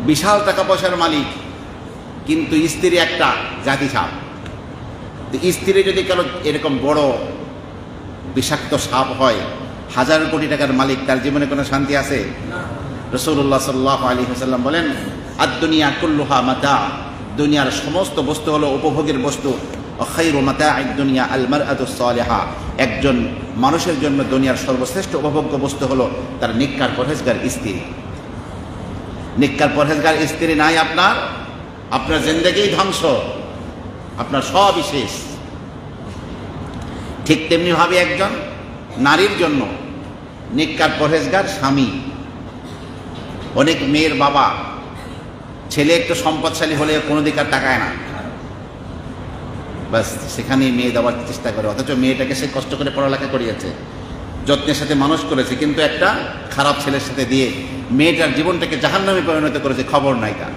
বিশাল টাকা পয়সার মালিক, কিন্তু স্ত্রী একটা জাতি সাপ। স্ত্রী যদি কারো এরকম বড় বিষাক্ত সাপ হয়, 1000 কোটি টাকার মালিক, তার জীবনে কোনো শান্তি আছে? রাসূলুল্লাহ সাল্লাল্লাহু আলাইহি ওয়াসাল্লাম বলেন, আদ-দুনিয়া কুল্লুহা মাতা, দুনিয়ার সমস্ত বস্তু হলো উপভোগের বস্তু। খায়রু মাতা'আদ দুনিয়া আল মারআতুস সালিহা, একজন মানুষের জন্য দুনিয়ার সর্বশ্রেষ্ঠ উপভোগ্য বস্তু হলো তার নেককার পরহেজগার স্ত্রী। নেককার পরহেজগার স্ত্রী নাই আপনার জিন্দেগি ধ্বংস, আপনার সবই শেষ। ঠিক তেমনিভাবে একজন নারীর জন্য নেককার পরহেজগার স্বামী। অনেক মেয়ের বাবা, ছেলে একটু সম্পদশালী হলে কোনো দিক আর তাকায় না, বাস সেখানেই মেয়ে দেওয়ার চেষ্টা করে, অথচ মেয়েটাকে সে কষ্ট করে পড়ালেখা করিয়েছে, যত্নের সাথে মানুষ করেছে, কিন্তু একটা খারাপ ছেলের সাথে দিয়ে মেয়েটার জীবনটাকে জাহান্নামে পরিণত করেছে, খবর নাই তার।